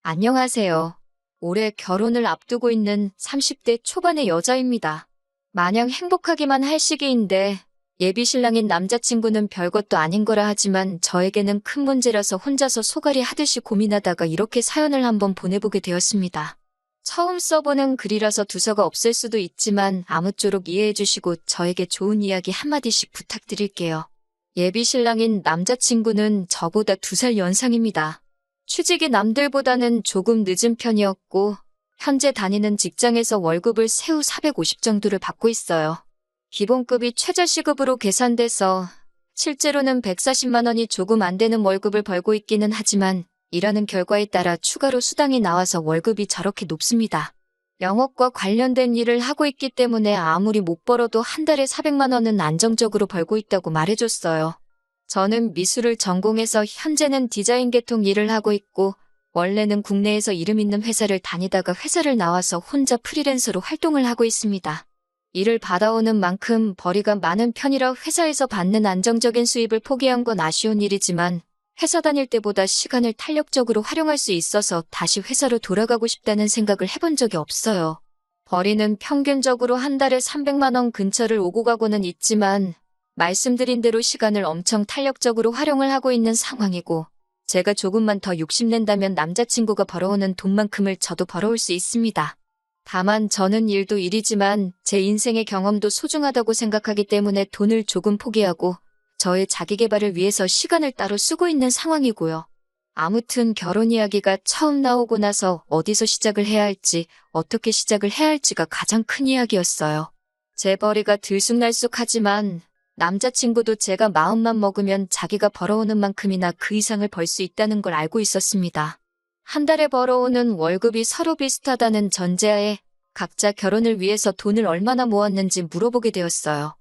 안녕하세요. 올해 결혼을 앞두고 있는 30대 초반의 여자입니다. 마냥 행복하기만 할 시기인데 예비 신랑인 남자친구는 별것도 아닌 거라 하지만 저에게는 큰 문제라서 혼자서 소갈이 하듯이 고민하다가 이렇게 사연을 한번 보내보게 되었습니다. 처음 써보는 글이라서 두서가 없을 수도 있지만 아무쪼록 이해해주시고 저에게 좋은 이야기 한마디씩 부탁드릴게요. 예비 신랑인 남자친구는 저보다 2살 연상입니다. 취직이 남들보다는 조금 늦은 편이었고 현재 다니는 직장에서 월급을 세후 450 정도를 받고 있어요. 기본급이 최저시급으로 계산돼서 실제로는 140만 원이 조금 안 되는 월급을 벌고 있기는 하지만 일하는 결과에 따라 추가로 수당이 나와서 월급이 저렇게 높습니다. 영업과 관련된 일을 하고 있기 때문에 아무리 못 벌어도 한 달에 400만 원은 안정적으로 벌고 있다고 말해줬어요. 저는 미술을 전공해서 현재는 디자인 계통 일을 하고 있고 원래는 국내에서 이름 있는 회사를 다니다가 회사를 나와서 혼자 프리랜서로 활동을 하고 있습니다. 일을 받아오는 만큼 벌이가 많은 편이라 회사에서 받는 안정적인 수입을 포기한 건 아쉬운 일이지만 회사 다닐 때보다 시간을 탄력적으로 활용할 수 있어서 다시 회사로 돌아가고 싶다는 생각을 해본 적이 없어요. 벌이는 평균적으로 한 달에 300만 원 근처를 오고 가고는 있지만 말씀드린 대로 시간을 엄청 탄력적으로 활용을 하고 있는 상황이고 제가 조금만 더 욕심낸다면 남자친구가 벌어오는 돈만큼을 저도 벌어올 수 있습니다. 다만 저는 일도 일이지만 제 인생의 경험도 소중하다고 생각하기 때문에 돈을 조금 포기하고 저의 자기계발을 위해서 시간을 따로 쓰고 있는 상황이고요. 아무튼 결혼 이야기가 처음 나오고 나서 어디서 시작을 해야 할지 어떻게 시작을 해야 할지가 가장 큰 이야기였어요. 제 벌이가 들쑥날쑥하지만 남자친구도 제가 마음만 먹으면 자기가 벌어오는 만큼이나 그 이상을 벌 수 있다는 걸 알고 있었습니다. 한 달에 벌어오는 월급이 서로 비슷하다는 전제하에 각자 결혼을 위해서 돈을 얼마나 모았는지 물어보게 되었어요.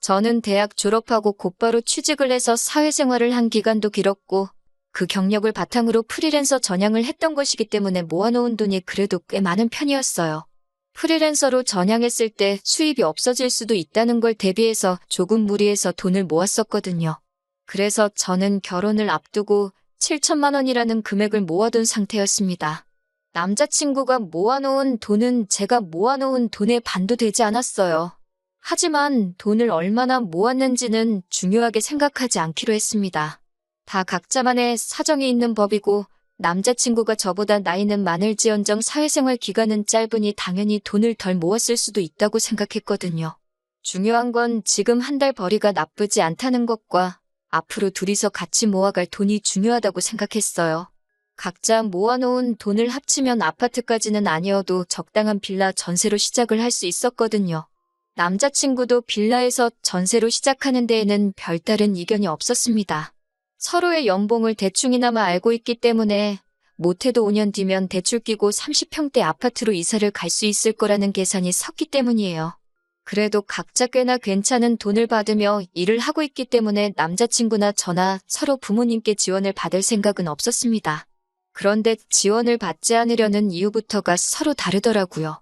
저는 대학 졸업하고 곧바로 취직을 해서 사회생활을 한 기간도 길었고 그 경력을 바탕으로 프리랜서 전향을 했던 것이기 때문에 모아놓은 돈이 그래도 꽤 많은 편이었어요. 프리랜서로 전향했을 때 수입이 없어질 수도 있다는 걸 대비해서 조금 무리해서 돈을 모았었거든요. 그래서 저는 결혼을 앞두고 7천만 원이라는 금액을 모아둔 상태였습니다. 남자친구가 모아놓은 돈은 제가 모아놓은 돈의 반도 되지 않았어요. 하지만 돈을 얼마나 모았는지는 중요하게 생각하지 않기로 했습니다. 다 각자만의 사정이 있는 법이고 남자친구가 저보다 나이는 많을지언정 사회생활 기간은 짧으니 당연히 돈을 덜 모았을 수도 있다고 생각했거든요. 중요한 건 지금 한 달 벌이가 나쁘지 않다는 것과 앞으로 둘이서 같이 모아갈 돈이 중요하다고 생각했어요. 각자 모아놓은 돈을 합치면 아파트까지는 아니어도 적당한 빌라 전세로 시작을 할 수 있었거든요. 남자친구도 빌라에서 전세로 시작하는 데에는 별다른 이견이 없었습니다. 서로의 연봉을 대충이나마 알고 있기 때문에 못해도 5년 뒤면 대출 끼고 30평대 아파트로 이사를 갈 수 있을 거라는 계산이 섰기 때문이에요. 그래도 각자 꽤나 괜찮은 돈을 받으며 일을 하고 있기 때문에 남자친구나 저나 서로 부모님께 지원을 받을 생각은 없었습니다. 그런데 지원을 받지 않으려는 이유부터가 서로 다르더라고요.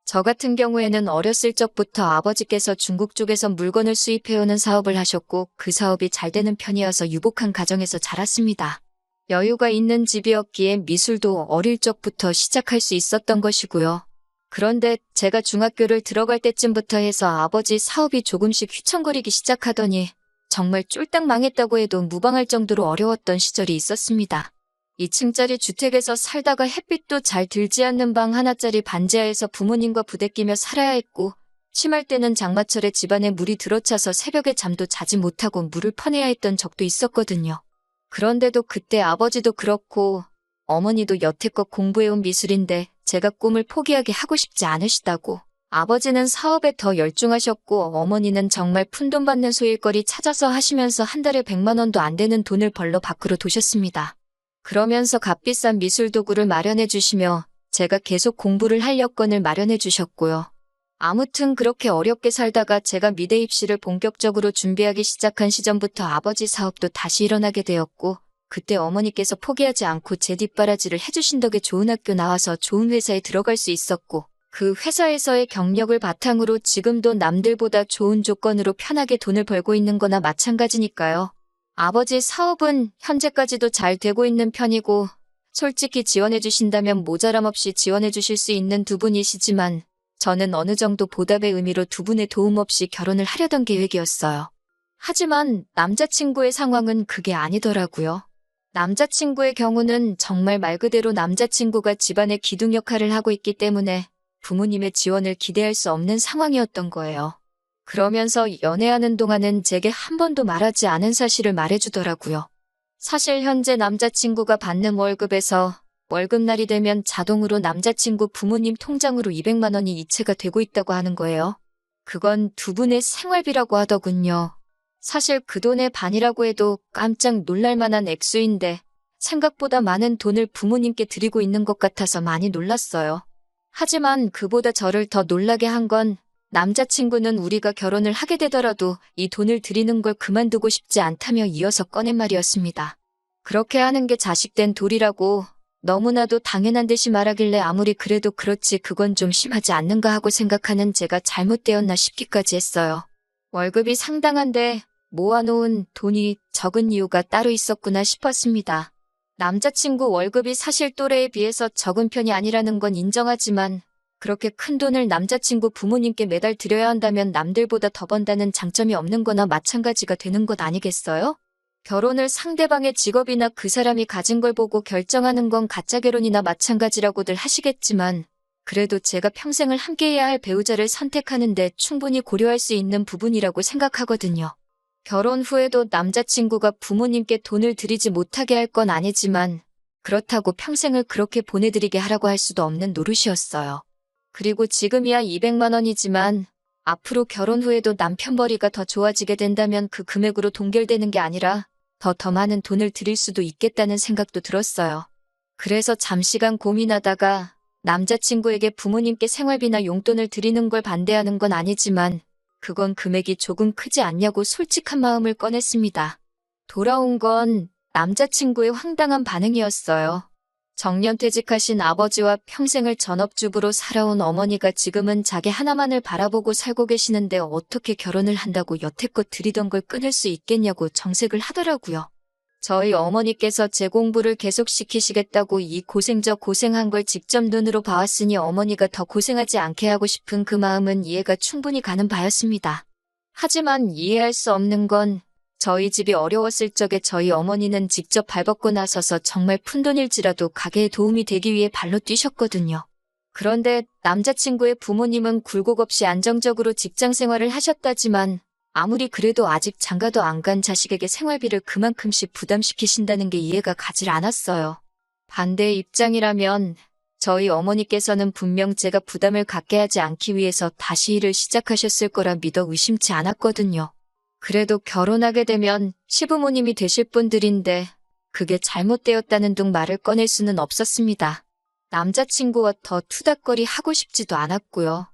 저 같은 경우에는 어렸을 적부터 아버지께서 중국 쪽에서 물건을 수입해오는 사업을 하셨고 그 사업이 잘 되는 편이어서 유복한 가정에서 자랐습니다. 여유가 있는 집이었기에 미술도 어릴 적부터 시작할 수 있었던 것이고요. 그런데 제가 중학교를 들어갈 때쯤부터 해서 아버지 사업이 조금씩 휘청거리기 시작하더니 정말 쫄딱 망했다고 해도 무방할 정도로 어려웠던 시절이 있었습니다. 2층짜리 주택에서 살다가 햇빛도 잘 들지 않는 방 하나짜리 반지하에서 부모님과 부대끼며 살아야 했고 심할 때는 장마철에 집안에 물이 들어차서 새벽에 잠도 자지 못하고 물을 퍼내야 했던 적도 있었거든요. 그런데도 그때 아버지도 그렇고 어머니도 여태껏 공부해온 미술인데 제가 꿈을 포기하게 하고 싶지 않으시다고 아버지는 사업에 더 열중하셨고 어머니는 정말 푼돈 받는 소일거리 찾아서 하시면서 한 달에 100만 원도 안 되는 돈을 벌러 밖으로 도셨습니다. 그러면서 값비싼 미술 도구를 마련해 주시며 제가 계속 공부를 할 여건을 마련해 주셨고요. 아무튼 그렇게 어렵게 살다가 제가 미대 입시를 본격적으로 준비하기 시작한 시점부터 아버지 사업도 다시 일어나게 되었고 그때 어머니께서 포기하지 않고 제 뒷바라지를 해주신 덕에 좋은 학교 나와서 좋은 회사에 들어갈 수 있었고 그 회사에서의 경력을 바탕으로 지금도 남들보다 좋은 조건으로 편하게 돈을 벌고 있는 거나 마찬가지니까요. 아버지 사업은 현재까지도 잘 되고 있는 편이고 솔직히 지원해 주신다면 모자람 없이 지원해 주실 수 있는 두 분이시지만 저는 어느 정도 보답의 의미로 두 분의 도움 없이 결혼을 하려던 계획이었어요. 하지만 남자친구의 상황은 그게 아니더라고요. 남자친구의 경우는 정말 말 그대로 남자친구가 집안의 기둥 역할을 하고 있기 때문에 부모님의 지원을 기대할 수 없는 상황이었던 거예요. 그러면서 연애하는 동안은 제게 한 번도 말하지 않은 사실을 말해주더라고요. 사실 현재 남자친구가 받는 월급에서 월급날이 되면 자동으로 남자친구 부모님 통장으로 200만 원이 이체가 되고 있다고 하는 거예요. 그건 두 분의 생활비라고 하더군요. 사실 그 돈의 반이라고 해도 깜짝 놀랄 만한 액수인데 생각보다 많은 돈을 부모님께 드리고 있는 것 같아서 많이 놀랐어요. 하지만 그보다 저를 더 놀라게 한 건 남자친구는 우리가 결혼을 하게 되더라도 이 돈을 드리는 걸 그만두고 싶지 않다며 이어서 꺼낸 말이었습니다. 그렇게 하는 게 자식된 도리라고 너무나도 당연한 듯이 말하길래 아무리 그래도 그렇지 그건 좀 심하지 않는가 하고 생각하는 제가 잘못되었나 싶기까지 했어요. 월급이 상당한데 모아놓은 돈이 적은 이유가 따로 있었구나 싶었습니다. 남자친구 월급이 사실 또래에 비해서 적은 편이 아니라는 건 인정하지만 그렇게 큰 돈을 남자친구 부모님께 매달 드려야 한다면 남들보다 더 번다는 장점이 없는 거나 마찬가지가 되는 것 아니겠어요? 결혼을 상대방의 직업이나 그 사람이 가진 걸 보고 결정하는 건 가짜 결혼이나 마찬가지라고들 하시겠지만 그래도 제가 평생을 함께해야 할 배우자를 선택하는데 충분히 고려할 수 있는 부분이라고 생각하거든요. 결혼 후에도 남자친구가 부모님께 돈을 드리지 못하게 할 건 아니지만 그렇다고 평생을 그렇게 보내드리게 하라고 할 수도 없는 노릇이었어요. 그리고 지금이야 200만 원이지만 앞으로 결혼 후에도 남편 벌이가 더 좋아지게 된다면 그 금액으로 동결되는 게 아니라 더 많은 돈을 드릴 수도 있겠다는 생각도 들었어요. 그래서 잠시간 고민하다가 남자친구에게 부모님께 생활비나 용돈을 드리는 걸 반대하는 건 아니지만 그건 금액이 조금 크지 않냐고 솔직한 마음을 꺼냈습니다. 돌아온 건 남자친구의 황당한 반응이었어요. 정년퇴직하신 아버지와 평생을 전업주부로 살아온 어머니가 지금은 자기 하나만을 바라보고 살고 계시는데 어떻게 결혼을 한다고 여태껏 드리던 걸 끊을 수 있겠냐고 정색을 하더라고요. 저희 어머니께서 제 공부를 계속시키시겠다고 이 고생 저 고생한 걸 직접 눈으로 봐왔으니 어머니가 더 고생하지 않게 하고 싶은 그 마음은 이해가 충분히 가는 바였습니다. 하지만 이해할 수 없는 건 저희 집이 어려웠을 적에 저희 어머니는 직접 발벗고 나서서 정말 푼돈일지라도 가게에 도움이 되기 위해 발로 뛰셨거든요. 그런데 남자친구의 부모님은 굴곡 없이 안정적으로 직장 생활을 하셨다지만 아무리 그래도 아직 장가도 안 간 자식에게 생활비를 그만큼씩 부담시키신다는 게 이해가 가질 않았어요. 반대의 입장이라면 저희 어머니께서는 분명 제가 부담을 갖게 하지 않기 위해서 다시 일을 시작하셨을 거라 믿어 의심치 않았거든요. 그래도 결혼하게 되면 시부모님이 되실 분들인데 그게 잘못되었다는 둥 말을 꺼낼 수는 없었습니다. 남자친구와 더 투닥거리 하고 싶지도 않았고요.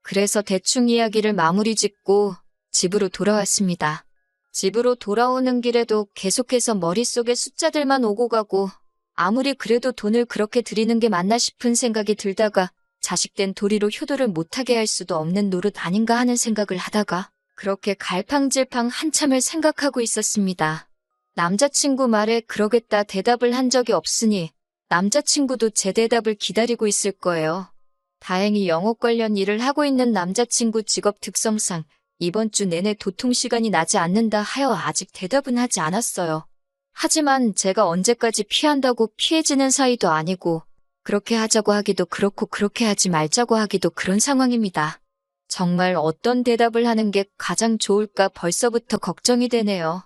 그래서 대충 이야기를 마무리 짓고 집으로 돌아왔습니다. 집으로 돌아오는 길에도 계속해서 머릿속에 숫자들만 오고 가고 아무리 그래도 돈을 그렇게 드리는 게 맞나 싶은 생각이 들다가 자식된 도리로 효도를 못하게 할 수도 없는 노릇 아닌가 하는 생각을 하다가 그렇게 갈팡질팡 한참을 생각하고 있었습니다. 남자친구 말에 그러겠다 대답을 한 적이 없으니 남자친구도 제 대답을 기다리고 있을 거예요. 다행히 영업 관련 일을 하고 있는 남자친구 직업 특성상 이번 주 내내 도통 시간이 나지 않는다 하여 아직 대답은 하지 않았어요. 하지만 제가 언제까지 피한다고 피해지는 사이도 아니고 그렇게 하자고 하기도 그렇고 그렇게 하지 말자고 하기도 그런 상황입니다. 정말 어떤 대답을 하는 게 가장 좋을까 벌써부터 걱정이 되네요.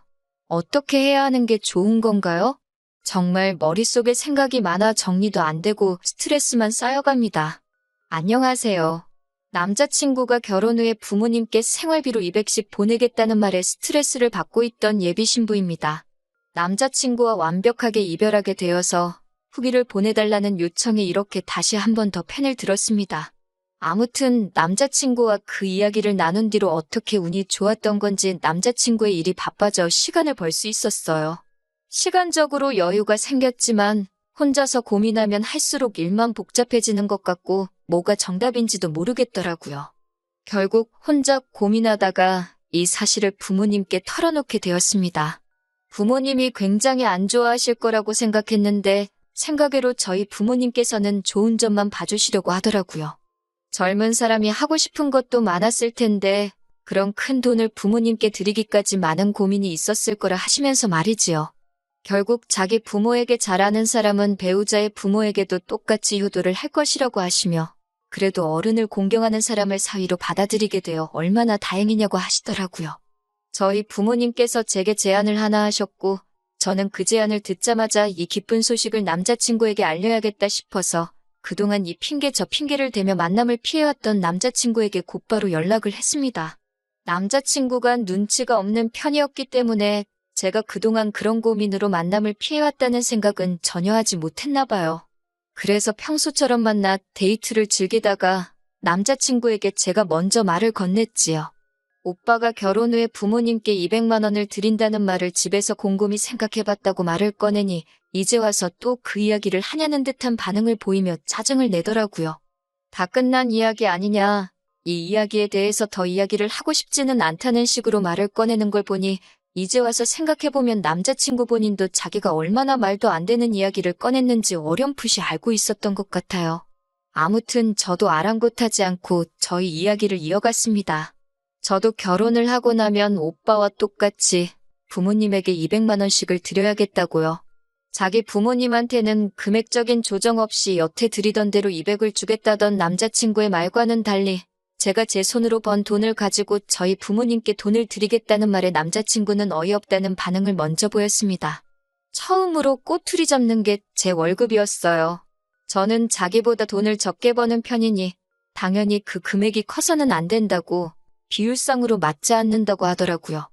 어떻게 해야 하는 게 좋은 건가요? 정말 머릿속에 생각이 많아 정리도 안 되고 스트레스만 쌓여갑니다. 안녕하세요. 남자친구가 결혼 후에 부모님께 생활비로 200씩 보내겠다는 말에 스트레스를 받고 있던 예비 신부입니다. 남자친구와 완벽하게 이별하게 되어서 후기를 보내달라는 요청에 이렇게 다시 한 번 더 펜을 들었습니다. 아무튼 남자친구와 그 이야기를 나눈 뒤로 어떻게 운이 좋았던 건지 남자친구의 일이 바빠져 시간을 벌 수 있었어요. 시간적으로 여유가 생겼지만 혼자서 고민하면 할수록 일만 복잡해지는 것 같고 뭐가 정답인지도 모르겠더라고요. 결국 혼자 고민하다가 이 사실을 부모님께 털어놓게 되었습니다. 부모님이 굉장히 안 좋아하실 거라고 생각했는데 생각외로 저희 부모님께서는 좋은 점만 봐주시려고 하더라고요. 젊은 사람이 하고 싶은 것도 많았을 텐데 그런 큰 돈을 부모님께 드리기까지 많은 고민이 있었을 거라 하시면서 말이지요. 결국 자기 부모에게 잘하는 사람은 배우자의 부모에게도 똑같이 효도를 할 것이라고 하시며 그래도 어른을 공경하는 사람을 사위로 받아들이게 되어 얼마나 다행이냐고 하시더라고요. 저희 부모님께서 제게 제안을 하나 하셨고 저는 그 제안을 듣자마자 이 기쁜 소식을 남자친구에게 알려야겠다 싶어서 그동안 이 핑계 저 핑계를 대며 만남을 피해왔던 남자친구에게 곧바로 연락을 했습니다. 남자친구가 눈치가 없는 편이었기 때문에 제가 그동안 그런 고민으로 만남을 피해왔다는 생각은 전혀 하지 못했나 봐요. 그래서 평소처럼 만나 데이트를 즐기다가 남자친구에게 제가 먼저 말을 건넸지요. 오빠가 결혼 후에 부모님께 200만 원을 드린다는 말을 집에서 곰곰이 생각해봤다고 말을 꺼내니 이제 와서 또 그 이야기를 하냐는 듯한 반응을 보이며 짜증을 내더라고요. 다 끝난 이야기 아니냐. 이 이야기에 대해서 더 이야기를 하고 싶지는 않다는 식으로 말을 꺼내는 걸 보니 이제 와서 생각해보면 남자친구 본인도 자기가 얼마나 말도 안 되는 이야기를 꺼냈는지 어렴풋이 알고 있었던 것 같아요. 아무튼 저도 아랑곳하지 않고 저희 이야기를 이어갔습니다. 저도 결혼을 하고 나면 오빠와 똑같이 부모님에게 200만 원씩을 드려야겠다고요. 자기 부모님한테는 금액적인 조정 없이 여태 드리던 대로 200을 주겠다던 남자친구의 말과는 달리 제가 제 손으로 번 돈을 가지고 저희 부모님께 돈을 드리겠다는 말에 남자친구는 어이없다는 반응을 먼저 보였습니다. 처음으로 꼬투리 잡는 게 제 월급이었어요. 저는 자기보다 돈을 적게 버는 편이니 당연히 그 금액이 커서는 안 된다고 비율상으로 맞지 않는다고 하더라고요.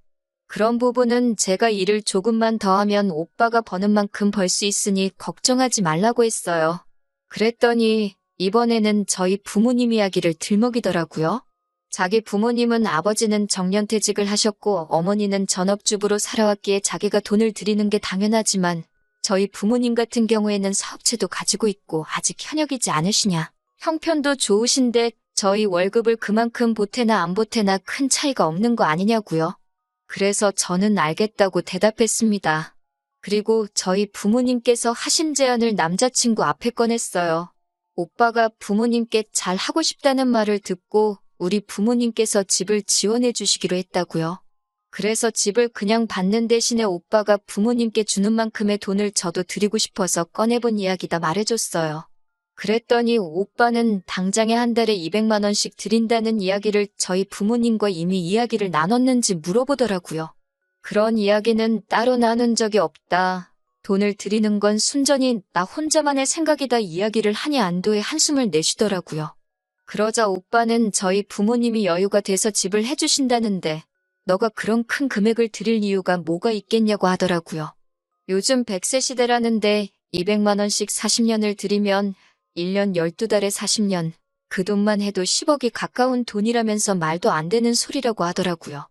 그런 부분은 제가 일을 조금만 더 하면 오빠가 버는 만큼 벌 수 있으니 걱정하지 말라고 했어요. 그랬더니 이번에는 저희 부모님 이야기를 들먹이더라고요. 자기 부모님은 아버지는 정년퇴직을 하셨고 어머니는 전업주부로 살아왔기에 자기가 돈을 드리는 게 당연하지만 저희 부모님 같은 경우에는 사업체도 가지고 있고 아직 현역이지 않으시냐. 형편도 좋으신데 저희 월급을 그만큼 보태나 안 보태나 큰 차이가 없는 거 아니냐고요. 그래서 저는 알겠다고 대답했습니다. 그리고 저희 부모님께서 하신 제안을 남자친구 앞에 꺼냈어요. 오빠가 부모님께 잘 하고 싶다는 말을 듣고 우리 부모님께서 집을 지원해 주시기로 했다고요. 그래서 집을 그냥 받는 대신에 오빠가 부모님께 주는 만큼의 돈을 저도 드리고 싶어서 꺼내본 이야기다 말해줬어요. 그랬더니 오빠는 당장에 한 달에 200만 원씩 드린다는 이야기를 저희 부모님과 이미 이야기를 나눴는지 물어보더라고요. 그런 이야기는 따로 나눈 적이 없다. 돈을 드리는 건 순전히 나 혼자만의 생각이다 이야기를 하니 안도의 한숨을 내쉬더라고요. 그러자 오빠는 저희 부모님이 여유가 돼서 집을 해주신다는데 너가 그런 큰 금액을 드릴 이유가 뭐가 있겠냐고 하더라고요. 요즘 100세 시대라는데 200만 원씩 40년을 드리면 1년 12달에 40년, 그 돈만 해도 10억이 가까운 돈이라면서 말도 안 되는 소리라고 하더라고요.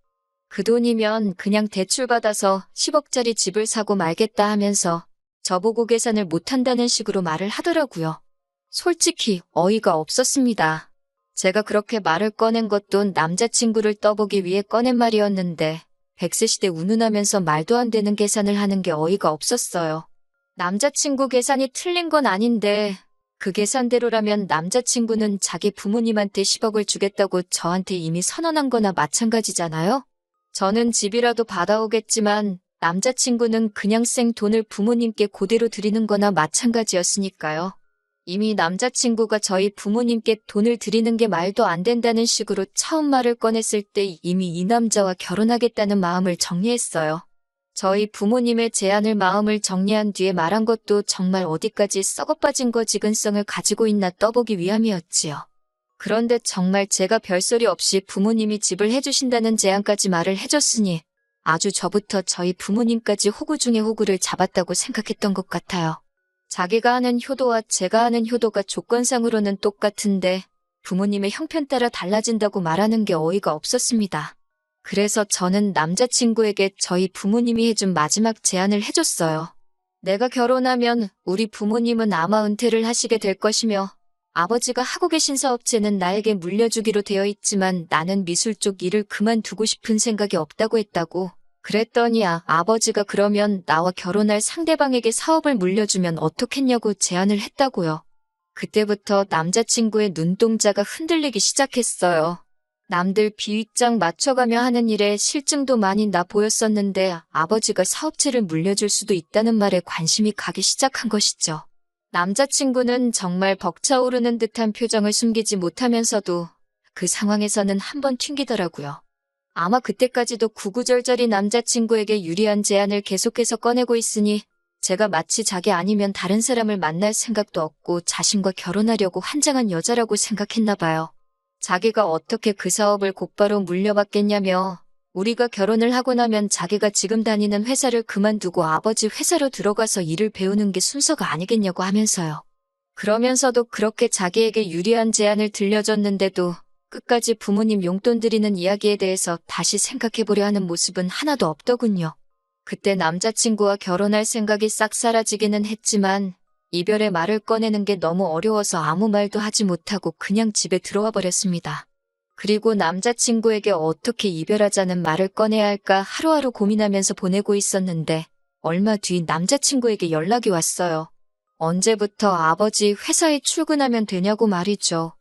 그 돈이면 그냥 대출 받아서 10억짜리 집을 사고 말겠다 하면서 저보고 계산을 못한다는 식으로 말을 하더라고요. 솔직히 어이가 없었습니다. 제가 그렇게 말을 꺼낸 것도 남자친구를 떠보기 위해 꺼낸 말이었는데 100세 시대 운운하면서 말도 안 되는 계산을 하는 게 어이가 없었어요. 남자친구 계산이 틀린 건 아닌데 그 계산대로라면 남자친구는 자기 부모님한테 10억을 주겠다고 저한테 이미 선언한 거나 마찬가지잖아요? 저는 집이라도 받아오겠지만 남자친구는 그냥 생 돈을 부모님께 그대로 드리는 거나 마찬가지였으니까요. 이미 남자친구가 저희 부모님께 돈을 드리는 게 말도 안 된다는 식으로 처음 말을 꺼냈을 때 이미 이 남자와 결혼하겠다는 마음을 정리했어요. 저희 부모님의 제안을 마음을 정리한 뒤에 말한 것도 정말 어디까지 썩어빠진 거지근성을 가지고 있나 떠보기 위함이었지요. 그런데 정말 제가 별소리 없이 부모님이 집을 해주신다는 제안까지 말을 해줬으니 아주 저부터 저희 부모님까지 호구 중에 호구를 잡았다고 생각했던 것 같아요. 자기가 하는 효도와 제가 하는 효도가 조건상으로는 똑같은데 부모님의 형편 따라 달라진다고 말하는 게 어이가 없었습니다. 그래서 저는 남자친구에게 저희 부모님이 해준 마지막 제안을 해줬어요. 내가 결혼하면 우리 부모님은 아마 은퇴를 하시게 될 것이며 아버지가 하고 계신 사업체는 나에게 물려주기로 되어 있지만 나는 미술 쪽 일을 그만두고 싶은 생각이 없다고 했다고. 그랬더니 아버지가 그러면 나와 결혼할 상대방에게 사업을 물려주면 어떻겠냐고 제안을 했다고요. 그때부터 남자친구의 눈동자가 흔들리기 시작했어요. 남들 비윗장 맞춰가며 하는 일에 실증도 많이 나 보였었는데 아버지가 사업체를 물려줄 수도 있다는 말에 관심이 가기 시작한 것이죠. 남자친구는 정말 벅차오르는 듯한 표정을 숨기지 못하면서도 그 상황에서는 한번 튕기더라고요. 아마 그때까지도 구구절절히 남자친구에게 유리한 제안을 계속해서 꺼내고 있으니 제가 마치 자기 아니면 다른 사람을 만날 생각도 없고 자신과 결혼하려고 환장한 여자라고 생각했나 봐요. 자기가 어떻게 그 사업을 곧바로 물려받겠냐며 우리가 결혼을 하고 나면 자기가 지금 다니는 회사를 그만두고 아버지 회사로 들어가서 일을 배우는 게 순서가 아니겠냐고 하면서요. 그러면서도 그렇게 자기에게 유리한 제안을 들려줬는데도 끝까지 부모님 용돈 드리는 이야기에 대해서 다시 생각해보려 하는 모습은 하나도 없더군요. 그때 남자친구와 결혼할 생각이 싹 사라지기는 했지만 이별의 말을 꺼내는 게 너무 어려워서 아무 말도 하지 못하고 그냥 집에 들어와 버렸습니다. 그리고 남자친구에게 어떻게 이별하자는 말을 꺼내야 할까 하루하루 고민하면서 보내고 있었는데 얼마 뒤 남자친구에게 연락이 왔어요. 언제부터 아버지 회사에 출근하면 되냐고 말이죠.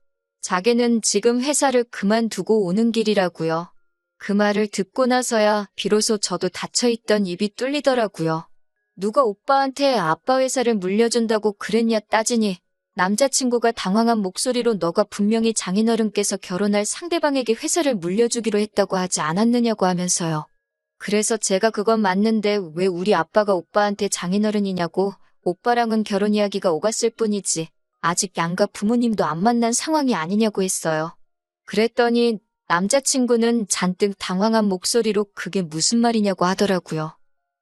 자기는 지금 회사를 그만두고 오는 길이라고요. 그 말을 듣고 나서야 비로소 저도 닫혀있던 입이 뚫리더라고요. 누가 오빠한테 아빠 회사를 물려준다고 그랬냐 따지니 남자친구가 당황한 목소리로 너가 분명히 장인어른께서 결혼할 상대방에게 회사를 물려주기로 했다고 하지 않았느냐고 하면서요. 그래서 제가 그건 맞는데 왜 우리 아빠가 오빠한테 장인어른이냐고 오빠랑은 결혼 이야기가 오갔을 뿐이지 아직 양가 부모님도 안 만난 상황이 아니냐고 했어요. 그랬더니 남자친구는 잔뜩 당황한 목소리로 그게 무슨 말이냐고 하더라고요.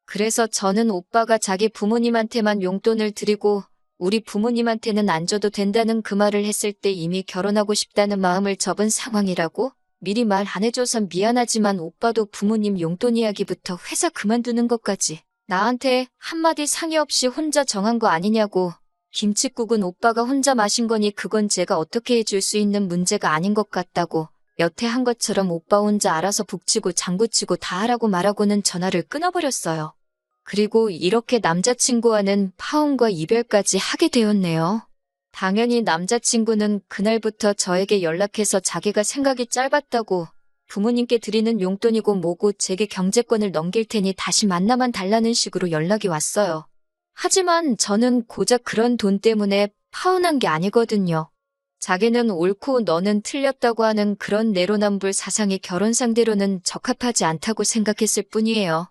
그래서 저는 오빠가 자기 부모님한테만 용돈을 드리고 우리 부모님한테는 안 줘도 된다는 그 말을 했을 때 이미 결혼하고 싶다는 마음을 접은 상황이라고? 미리 말 안 해줘서 미안하지만 오빠도 부모님 용돈 이야기부터 회사 그만두는 것까지 나한테 한마디 상의 없이 혼자 정한 거 아니냐고. 김칫국은 오빠가 혼자 마신 거니 그건 제가 어떻게 해줄 수 있는 문제가 아닌 것 같다고. 여태 한 것처럼 오빠 혼자 알아서 북치고 장구치고 다 하라고 말하고는 전화를 끊어버렸어요. 그리고 이렇게 남자친구와는 파혼과 이별까지 하게 되었네요. 당연히 남자친구는 그날부터 저에게 연락해서 자기가 생각이 짧았다고 부모님께 드리는 용돈이고 뭐고 제게 경제권을 넘길 테니 다시 만나만 달라는 식으로 연락이 왔어요. 하지만 저는 고작 그런 돈 때문에 파혼한 게 아니거든요. 자기는 옳고 너는 틀렸다고 하는 그런 내로남불 사상이 결혼 상대로는 적합하지 않다고 생각했을 뿐이에요.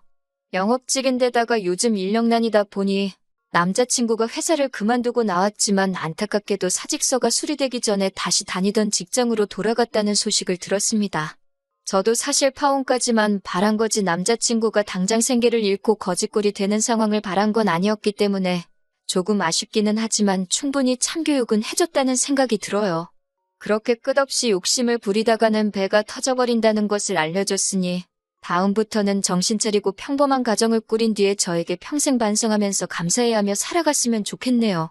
영업직인데다가 요즘 인력난이다 보니 남자친구가 회사를 그만두고 나왔지만 안타깝게도 사직서가 수리되기 전에 다시 다니던 직장으로 돌아갔다는 소식을 들었습니다. 저도 사실 파혼까지만 바란 거지 남자친구가 당장 생계를 잃고 거지꼴이 되는 상황을 바란 건 아니었기 때문에 조금 아쉽기는 하지만 충분히 참교육은 해줬다는 생각이 들어요. 그렇게 끝없이 욕심을 부리다가는 배가 터져버린다는 것을 알려줬으니 다음부터는 정신 차리고 평범한 가정을 꾸린 뒤에 저에게 평생 반성하면서 감사해야 하며 살아갔으면 좋겠네요.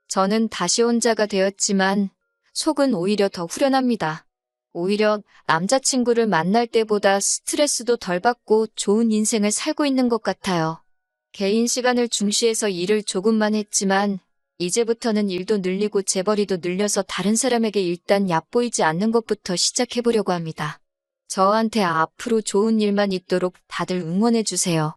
저는 다시 혼자가 되었지만 속은 오히려 더 후련합니다. 오히려 남자친구를 만날 때보다 스트레스도 덜 받고 좋은 인생을 살고 있는 것 같아요. 개인 시간을 중시해서 일을 조금만 했지만 이제부터는 일도 늘리고 재벌이도 늘려서 다른 사람에게 일단 얕보이지 않는 것부터 시작해보려고 합니다. 저한테 앞으로 좋은 일만 있도록 다들 응원해주세요.